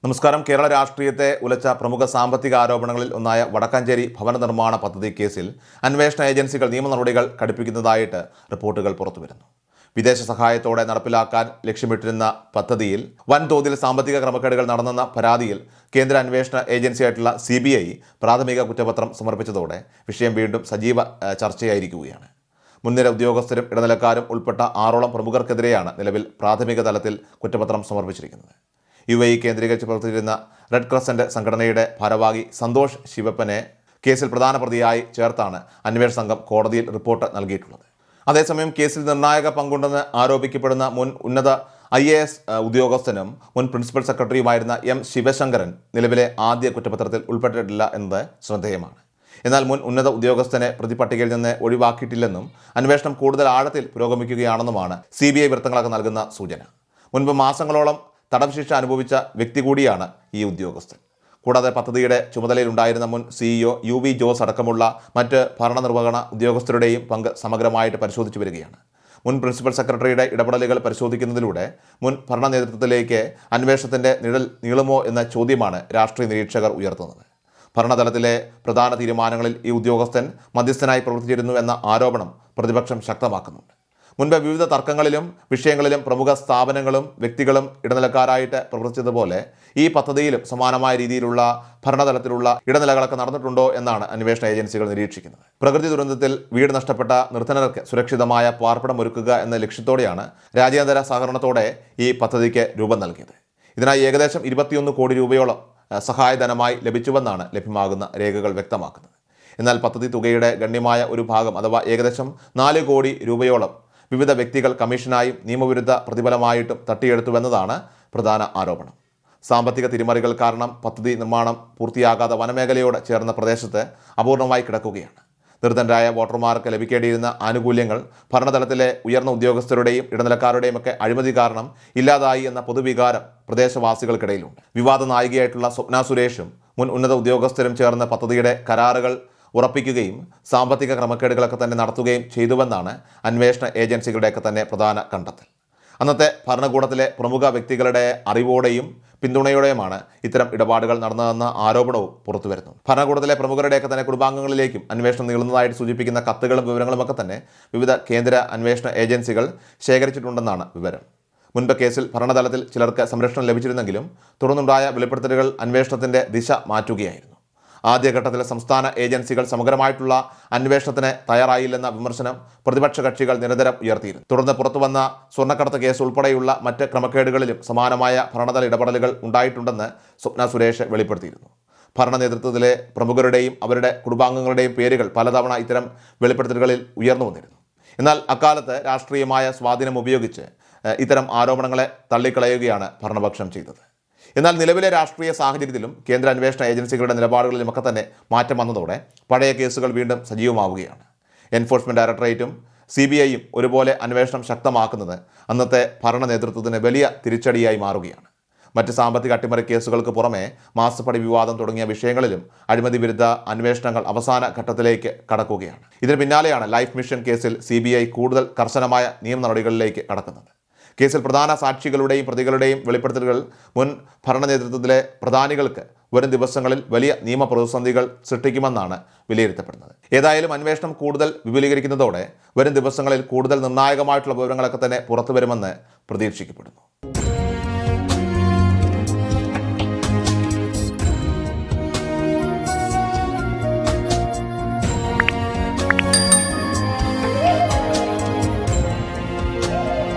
നമസ്കാരം. കേരള രാഷ്ട്രീയത്തെ ഉലച്ച പ്രമുഖ സാമ്പത്തിക ആരോപണങ്ങളിൽ ഒന്നായ വടക്കാഞ്ചേരി ഭവന നിർമ്മാണ പദ്ധതി കേസിൽ അന്വേഷണ ഏജൻസികൾ നിയമ നടപടികൾ കടുപ്പിക്കുന്നതായിട്ട് റിപ്പോർട്ടുകൾ പുറത്തുവരുന്നു. വിദേശ സഹായത്തോടെ നടപ്പിലാക്കാൻ ലക്ഷ്യമിട്ടിരുന്ന പദ്ധതിയിൽ വൻതോതിൽ സാമ്പത്തിക ക്രമക്കേടുകൾ നടന്നെന്ന പരാതിയിൽ കേന്ദ്ര അന്വേഷണ ഏജൻസിയായിട്ടുള്ള CBI പ്രാഥമിക കുറ്റപത്രം സമർപ്പിച്ചതോടെ വിഷയം വീണ്ടും സജീവ ചർച്ചയായിരിക്കുകയാണ്. മുൻനിര ഉദ്യോഗസ്ഥരും ഇടനിലക്കാരും ഉൾപ്പെട്ട 6ഓളം പ്രമുഖർക്കെതിരെയാണ് നിലവിൽ പ്രാഥമിക തലത്തിൽ കുറ്റപത്രം സമർപ്പിച്ചിരിക്കുന്നത്. UAE കേന്ദ്രീകരിച്ച് പ്രവർത്തിച്ചിരുന്ന റെഡ് ക്രസന്റ് സംഘടനയുടെ ഭാരവാഹി സന്തോഷ് ശിവപ്പനെ കേസിൽ പ്രധാന പ്രതിയായി ചേർത്താണ് അന്വേഷണ സംഘം കോടതിയിൽ റിപ്പോർട്ട് നൽകിയിട്ടുള്ളത്. അതേസമയം കേസിൽ നിർണായക പങ്കുണ്ടെന്ന് ആരോപിക്കപ്പെടുന്ന മുൻ ഉന്നത IAS ഉദ്യോഗസ്ഥനും മുൻ പ്രിൻസിപ്പൽ സെക്രട്ടറിയുമായിരുന്ന M. ശിവശങ്കരൻ നിലവിലെ ആദ്യ കുറ്റപത്രത്തിൽ ഉൾപ്പെട്ടിട്ടില്ല എന്നത് ശ്രദ്ധേയമാണ്. എന്നാൽ മുൻ ഉന്നത ഉദ്യോഗസ്ഥനെ പ്രതിപട്ടികയിൽ നിന്ന് ഒഴിവാക്കിയിട്ടില്ലെന്നും അന്വേഷണം കൂടുതൽ ആഴത്തിൽ പുരോഗമിക്കുകയാണെന്നുമാണ് CBI വൃത്തങ്ങളൊക്കെ നൽകുന്ന സൂചന. മുൻപ് മാസങ്ങളോളം തടവ് ശിക്ഷ അനുഭവിച്ച വ്യക്തി കൂടിയാണ് ഈ ഉദ്യോഗസ്ഥൻ. കൂടാതെ പദ്ധതിയുടെ ചുമതലയിലുണ്ടായിരുന്ന മുൻ CEO UV ജോസ് അടക്കമുള്ള മറ്റ് ഭരണനിർവഹണ ഉദ്യോഗസ്ഥരുടെയും പങ്ക് സമഗ്രമായിട്ട് പരിശോധിച്ചു വരികയാണ്. മുൻ പ്രിൻസിപ്പൽ സെക്രട്ടറിയുടെ ഇടപെടലുകൾ പരിശോധിക്കുന്നതിലൂടെ മുൻ ഭരണ നേതൃത്വത്തിലേക്ക് അന്വേഷണത്തിൻ്റെ നിഴൽ നീളുമോ എന്ന ചോദ്യമാണ് രാഷ്ട്രീയ നിരീക്ഷകർ ഉയർത്തുന്നത്. ഭരണതലത്തിലെ പ്രധാന തീരുമാനങ്ങളിൽ ഈ ഉദ്യോഗസ്ഥൻ മധ്യസ്ഥനായി പ്രവർത്തിച്ചിരുന്നു എന്ന ആരോപണം പ്രതിപക്ഷം ശക്തമാക്കുന്നുണ്ട്. മുൻപ് വിവിധ തർക്കങ്ങളിലും വിഷയങ്ങളിലും പ്രമുഖ സ്ഥാപനങ്ങളും വ്യക്തികളും ഇടനിലക്കാരായിട്ട് പ്രവർത്തിച്ചതുപോലെ ഈ പദ്ധതിയിലും സമാനമായ രീതിയിലുള്ള ഭരണതലത്തിലുള്ള ഇടനിലകളൊക്കെ നടന്നിട്ടുണ്ടോ എന്നാണ് അന്വേഷണ ഏജൻസികൾ നിരീക്ഷിക്കുന്നത്. പ്രകൃതി ദുരന്തത്തിൽ വീട് നഷ്ടപ്പെട്ട നിർധനർക്ക് സുരക്ഷിതമായ പാർപ്പിടം ഒരുക്കുക എന്ന ലക്ഷ്യത്തോടെയാണ് രാജ്യാന്തര സഹകരണത്തോടെ ഈ പദ്ധതിക്ക് രൂപം നൽകിയത്. ഇതിനായി ഏകദേശം 21 കോടി രൂപയോളം സഹായധനമായി ലഭിച്ചുവെന്നാണ് ലഭ്യമാകുന്ന രേഖകൾ വ്യക്തമാക്കുന്നത്. എന്നാൽ പദ്ധതി തുകയുടെ ഗണ്യമായ ഒരു ഭാഗം അഥവാ ഏകദേശം 4 കോടി രൂപയോളം വിവിധ വ്യക്തികൾ കമ്മീഷനായും നിയമവിരുദ്ധ പ്രതിഫലമായിട്ടും തട്ടിയെടുത്തുവെന്നതാണ് പ്രധാന ആരോപണം. സാമ്പത്തിക തിരിമറികൾ കാരണം പദ്ധതി നിർമ്മാണം പൂർത്തിയാകാതെ വനമേഖലയോട് ചേർന്ന പ്രദേശത്ത് അപൂർണമായി കിടക്കുകയാണ്. നിർധനരായ വോട്ടർമാർക്ക് ലഭിക്കേണ്ടിയിരുന്ന ആനുകൂല്യങ്ങൾ ഭരണതലത്തിലെ ഉയർന്ന ഉദ്യോഗസ്ഥരുടെയും ഇടനിലക്കാരുടെയും ഒക്കെ അഴിമതി കാരണം ഇല്ലാതായി എന്ന പൊതുവികാരം പ്രദേശവാസികൾക്കിടയിലുണ്ട്. വിവാദ നായികയായിട്ടുള്ള സ്വപ്ന സുരേഷും മുൻ ഉന്നത ഉദ്യോഗസ്ഥരും ചേർന്ന് പദ്ധതിയുടെ കരാറുകൾ ഉറപ്പിക്കുകയും സാമ്പത്തിക ക്രമക്കേടുകളൊക്കെ തന്നെ നടത്തുകയും ചെയ്തുവെന്നാണ് അന്വേഷണ ഏജൻസികളുടെയൊക്കെ തന്നെ പ്രധാന കണ്ടെത്തൽ. അന്നത്തെ ഭരണകൂടത്തിലെ പ്രമുഖ വ്യക്തികളുടെ അറിവോടെയും പിന്തുണയോടെയുമാണ് ഇത്തരം ഇടപാടുകൾ നടന്നതെന്ന ആരോപണവും പുറത്തുവരുന്നു. ഭരണകൂടത്തിലെ പ്രമുഖരുടെയൊക്കെ തന്നെ കുടുംബാംഗങ്ങളിലേക്കും അന്വേഷണം നീളുന്നതായിട്ട് സൂചിപ്പിക്കുന്ന കത്തുകളും വിവരങ്ങളുമൊക്കെ തന്നെ വിവിധ കേന്ദ്ര അന്വേഷണ ഏജൻസികൾ ശേഖരിച്ചിട്ടുണ്ടെന്നാണ് വിവരം. മുൻപ് കേസിൽ ഭരണതലത്തിൽ ചിലർക്ക് സംരക്ഷണം ലഭിച്ചിരുന്നെങ്കിലും തുടർന്നുണ്ടായ വെളിപ്പെടുത്തലുകൾ അന്വേഷണത്തിൻ്റെ ദിശ മാറ്റുകയായിരുന്നു. ആദ്യഘട്ടത്തിലെ സംസ്ഥാന ഏജൻസികൾ സമഗ്രമായിട്ടുള്ള അന്വേഷണത്തിന് തയ്യാറായില്ലെന്ന വിമർശനം പ്രതിപക്ഷ കക്ഷികൾ നിരന്തരം ഉയർത്തിയിരുന്നു. തുടർന്ന് പുറത്തുവന്ന സ്വർണ്ണക്കടത്ത് കേസ് ഉൾപ്പെടെയുള്ള മറ്റ് ക്രമക്കേടുകളിലും സമാനമായ ഭരണതല ഇടപെടലുകൾ ഉണ്ടായിട്ടുണ്ടെന്ന് സ്വപ്ന സുരേഷ് വെളിപ്പെടുത്തിയിരുന്നു. ഭരണ നേതൃത്വത്തിലെ പ്രമുഖരുടെയും അവരുടെ കുടുംബാംഗങ്ങളുടെയും പേരുകൾ പലതവണ ഇത്തരം വെളിപ്പെടുത്തലുകളിൽ ഉയർന്നു വന്നിരുന്നു. എന്നാൽ അക്കാലത്ത് രാഷ്ട്രീയമായ സ്വാധീനം ഉപയോഗിച്ച് ഇത്തരം ആരോപണങ്ങളെ തള്ളിക്കളയുകയാണ് ഭരണപക്ഷം ചെയ്തത്. എന്നാൽ നിലവിലെ രാഷ്ട്രീയ സാഹചര്യത്തിലും കേന്ദ്ര അന്വേഷണ ഏജൻസികളുടെ നിലപാടുകളിലുമൊക്കെ തന്നെ മാറ്റം വന്നതോടെ പഴയ കേസുകൾ വീണ്ടും സജീവമാവുകയാണ്. എൻഫോഴ്സ്മെൻറ്റ് ഡയറക്ടറേറ്റും CBIയും ഒരുപോലെ അന്വേഷണം ശക്തമാക്കുന്നത് അന്നത്തെ ഭരണ നേതൃത്വത്തിന് വലിയ തിരിച്ചടിയായി മാറുകയാണ്. മറ്റ് സാമ്പത്തിക അട്ടിമറി കേസുകൾക്ക് പുറമെ മാസപ്പടി വിവാദം തുടങ്ങിയ വിഷയങ്ങളിലും അഴിമതി വിരുദ്ധ അന്വേഷണങ്ങൾ അവസാന ഘട്ടത്തിലേക്ക് കടക്കുകയാണ്. ഇതിന് പിന്നാലെയാണ് ലൈഫ് മിഷൻ കേസിൽ CBI കൂടുതൽ കർശനമായ നിയമ നടപടികളിലേക്ക് കടക്കുന്നത്. കേസിൽ പ്രധാന സാക്ഷികളുടെയും പ്രതികളുടെയും വെളിപ്പെടുത്തലുകൾ മുൻ ഭരണ നേതൃത്വത്തിലെ പ്രധാനികൾക്ക് വരും ദിവസങ്ങളിൽ വലിയ നിയമ പ്രതിസന്ധികൾ സൃഷ്ടിക്കുമെന്നാണ് വിലയിരുത്തപ്പെടുന്നത്. ഏതായാലും അന്വേഷണം കൂടുതൽ വിപുലീകരിക്കുന്നതോടെ വരും ദിവസങ്ങളിൽ കൂടുതൽ നിർണായകമായിട്ടുള്ള വിവരങ്ങളൊക്കെ തന്നെ പുറത്തു വരുമെന്ന് പ്രതീക്ഷിക്കപ്പെടുന്നു.